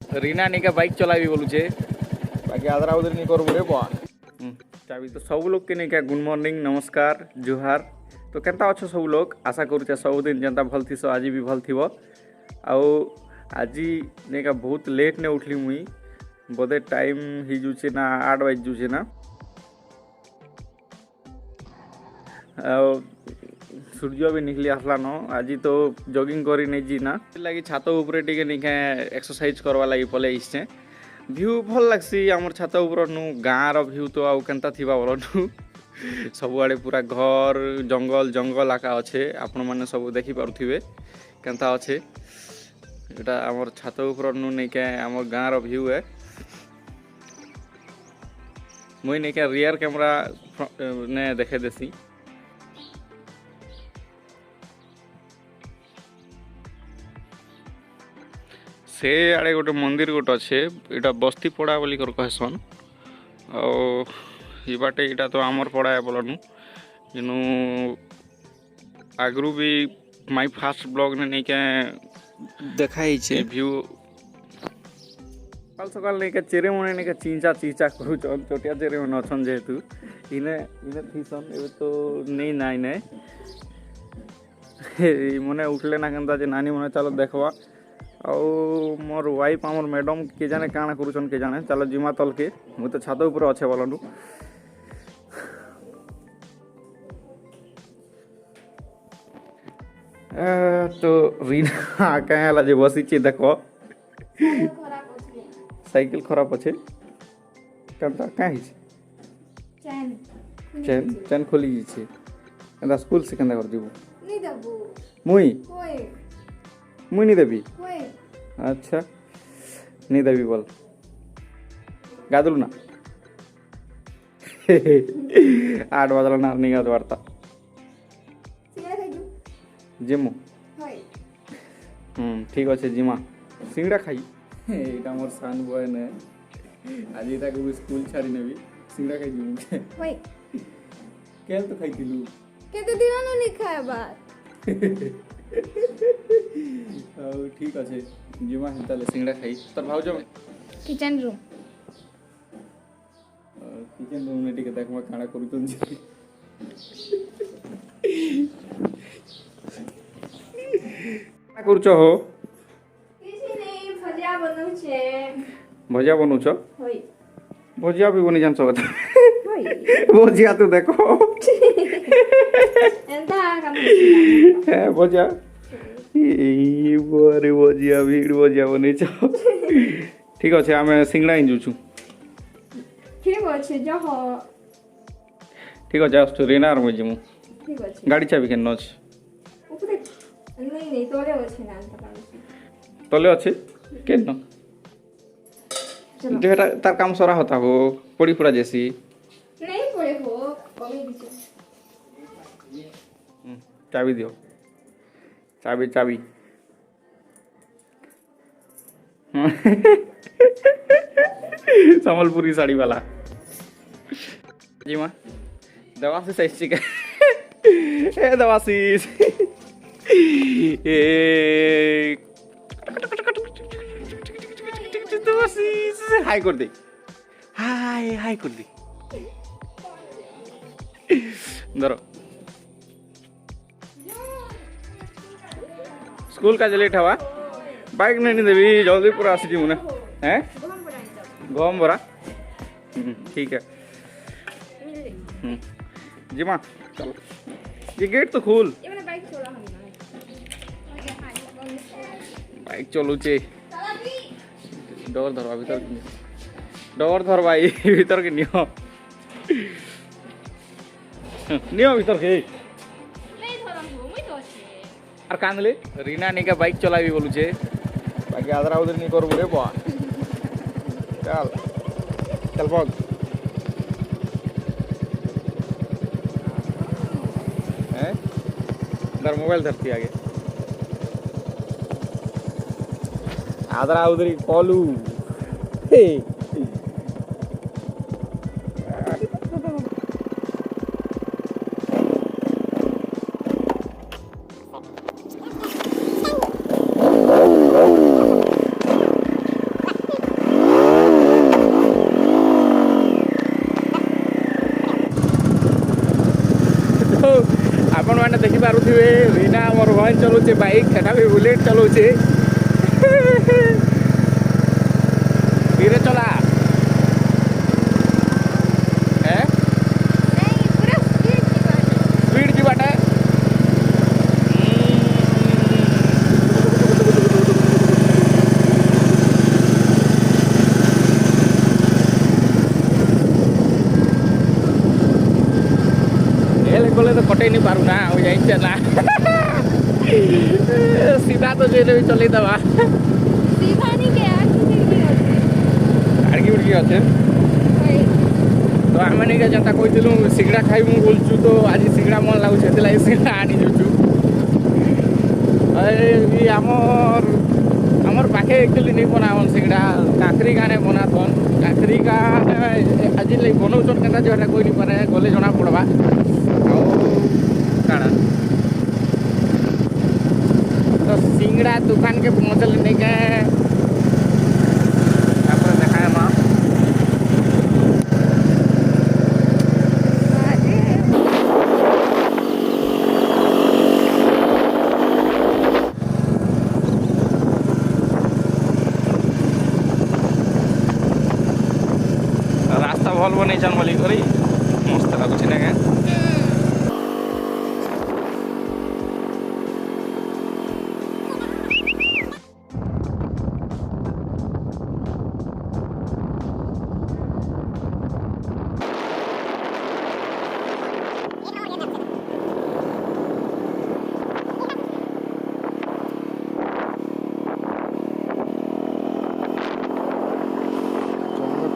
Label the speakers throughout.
Speaker 1: रीना निका बाइक चलाबी बोलुचे बाकी आदरा उधर नहीं कर रे बा चाबी तो सब लोग के नहीं क्या गुड मॉर्निंग नमस्कार जुहार तो केनता अच्छो सब लोग आशा करूचे सब दिन जनता भल थी आज भी भल थी आउ आज नहीं का बहुत लेट ने उठली मुई बोधे टाइम ही जुचे ना 8 बज जुचे ना सूर्य भी निकली आसला न आज तो जॉगिंग करी नहीं जी ना लगी छात ऊपर टिके निके एक्सरसाइज करवा लगी पले इसे व्यू भल लगसी आमर छात ऊपर नु गाँव रो व्यू तो आउ केनता थिबा बोलनु सबुआड़े पूरा घर जंगल जंगल आका अच्छे आपण मैंने सब देखी पारुथिबे केनता अच्छे एटा आमर छात ऊपर नु नहीं के आमर गाँव रो व्यू है मुई नहीं के रियर कैमरा ने देखे देसी से आड़े गोटे मंदिर गोटे अच्छे यहाँ बस्ती पड़ा बोली कहसन आटे यहाँ तो आमर पड़ा है बोलनु इनू आगरू भी माई फास्ट ब्लॉग ने नहीं क्या देखाई व्यू सकाल सकाल नहीं क्या चेरे मने नहीं क्या चींचा चींचा करूचन छोटिया चेरे मन अच्छन जेहेतु इने इने थीसन ए तो नहीं ना इने मने उठले ना केनता जे नानी मने चलो देखवा आउ मोर वाइफ आमर मैडम के जाने काना करूचन के जाने चलो जिमा तल के मुझे तो छात ऊपर अच्छे बोलनु तो रीना कहेला जे बसीची देखो साइकिल खराब अच्छे कंता कहीं चैन चैन चैन खोली छी कंता स्कूल से कंता कर जीवो नहीं देबो मुई मुई नहीं देबी अच्छा नहीं देबी बोल गादलू ना 8 बजला ना नहीं गाद वार्ता जिमु ठीक अच्छे जिमा सिंगड़ा खाई एटा मोर सान बॉय ने आज ताको भी स्कूल छाड़ी नेबी सिंगड़ा खाई जिमु होय केल तो खाइतिलु केते दिन न नहीं खाए बात ठीक अच्छे जिमा हेताले सिंगड़ा खाई तर भाउज किचन रूम ने टिके देखमा काना करूतन जी का करूछ हो
Speaker 2: किछि नहीं भजिया बनउछे
Speaker 1: भजिया बनउछ
Speaker 2: होय
Speaker 1: भजिया भी बनी जानछ बता होय भजिया तो देखो
Speaker 2: एंता काम
Speaker 1: है भजिया ई बोरे भजिया भीड़ भजिया बनी छ ठीक अछि हमें सिंगड़ा इन जुछु
Speaker 2: ठीक अछि जहो
Speaker 1: ठीक अछि आस्तु रेनार म जिमु
Speaker 2: ठीक अछि
Speaker 1: गाड़ी चाबी केन नछ
Speaker 2: ऊपर नहीं तोरे अछि ना अंत
Speaker 1: तले अछि केन न जेटा तार काम सरा होता हो पड़ी पूरा जैसी
Speaker 2: नहीं पड़े हो कमी दिसे
Speaker 1: चाबी दियो चाबी चाबी संबलपुरी साड़ी वाला जी माँ दवासी सही चिका ए दवासी ए दवासी हाय कर दे हाय हाय कर दे धरो स्कूल का लेट हवा बाइक नहीं देवी जल्दी पूरा आसी मुने हैं गम बरा ठीक है जी माँ चलो ये गेट तो खोल बाइक चलू चे डोर धरवा भीतर डोर धर भाई भीतर के नियो नियो भीतर के আর কান্দলে রিনা নিকা বাইক চলাবি বলুছে বাকি আদরা উধর নি করব রে বা চল চল বল हैं इधर मोबाइल धरती आगे आदरा उधर कॉलू आपण मैंने देखी पारुथिबे रीना मोर भन चलुचे बाइक सेटा भी बुलेट चलुचे धीरे चला है
Speaker 2: नहीं पूरा
Speaker 1: स्पीड की बात है बोले तो कटे नहीं पारू ना हो जाए ना सीधा तो जेल भी चले दवा
Speaker 2: सीधा नहीं के
Speaker 1: आड़की उड़की अच्छे
Speaker 2: होय
Speaker 1: तो आम नहीं जनता कही सिंगड़ा खाई मु बोलचु तो आज सिंगड़ा मन लगुच से सिंगड़ा आनी जाऊँ आमर पाखे एक्चुअली नहीं बनावन सिंगड़ा काकरी गाने बनाथन काकरी का आज लगे बनाऊन के जो कोई नहीं पारे गले जना पड़वा काड़ा तो सिंगड़ा दुकान के पहुँचल नहीं के देखा है माँ रास्ता भल बन बोली करी मस्त लगुच ना क्या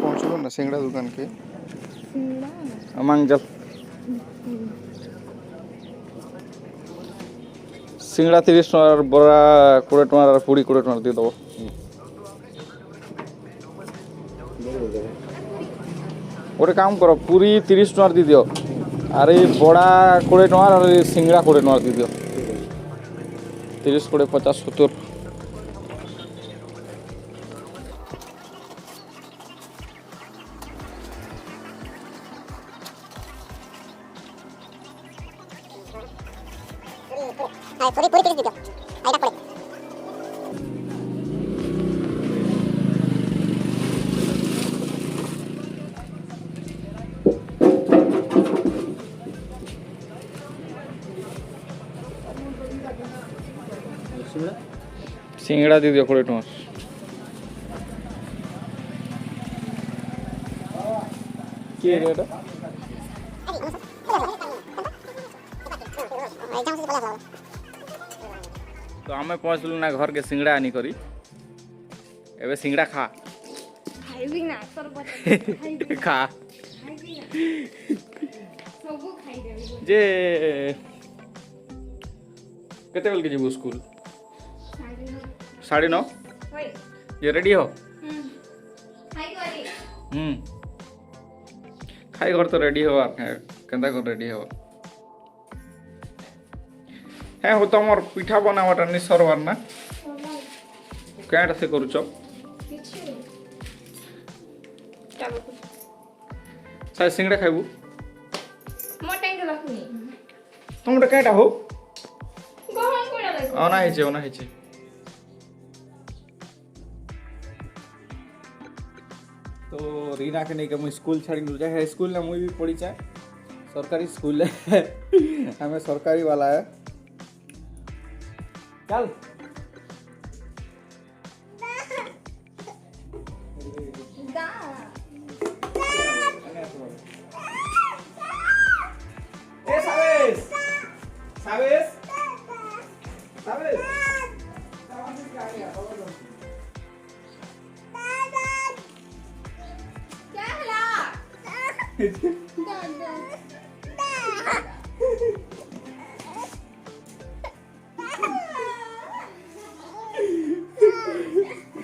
Speaker 1: पहुँचलो ना सिंगड़ा दुकान के अमांग चल सिंगड़ा 30 टकार बड़ा 20 टकार पूरी 20 टकार दी दो गोटे काम कर पूरी 30 टकार दी दियो अरे बड़ा 20 टकार और सिंगड़ा 20 टकार दी दियो 30 20 50 70
Speaker 3: पूरी पूरी किस दीजिए आइडा पड़े
Speaker 1: सिंगड़ा दी दियो 20 टकार के रेट तो आमे पहुँचलु ना घर के सिंगड़ा आनी करी एबे सिंगड़ा खा
Speaker 2: खाइबी ना तोर बच्चा खाइबी
Speaker 1: खा
Speaker 2: खाइबी ना सब खाइ देबी
Speaker 1: जे केते बेल के जीवु स्कूल 9:30
Speaker 2: होय
Speaker 1: ये रेडी हो
Speaker 2: खाइ करी
Speaker 1: खाई घर तो रेडी हो केंदा कर रेडी हो है हो तमर पिठा बनावाटा नि सरवार ना कैटा से करूछ
Speaker 2: किछु चलो
Speaker 1: साइ सिंगड़ा खाइबू
Speaker 2: मो टाइम के रखनी
Speaker 1: तमरा कैटा हो
Speaker 2: गहन कोला लाग
Speaker 1: ओना हेचे तो रीना के नहीं के स्कूल छाड़ी न जाए स्कूल ना मुई भी पढ़ी चाहे सरकारी स्कूल है हमें सरकारी वाला है चल
Speaker 2: दा
Speaker 1: ए sabes sabes sabes
Speaker 2: क्या हला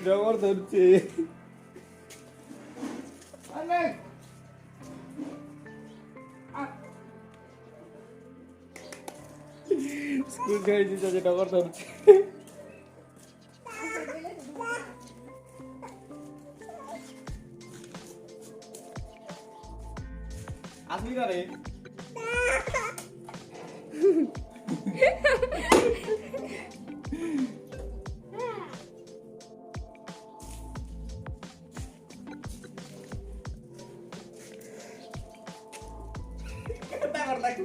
Speaker 1: जबर धरছে অনেক স্কুল ছেড়ে দিতে যে জবর ধরছে আসবি না রে तो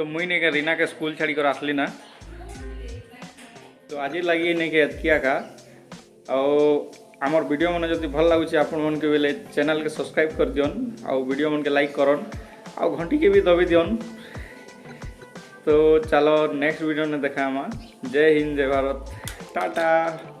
Speaker 1: मुई नहीं रीना के स्कूल छाड़ी कर आसली ना तो आज लगी नहीं के एतकिया का आमर वीडियो मन जब भल लगुच आपण मन के बेले चैनल के सब्सक्राइब कर दियन आउ वीडियो मन के लाइक करन आउ घंटी के भी दबी दियन। तो चलो नेक्स्ट वीडियो में देखा जय हिंद जय भारत टाटा।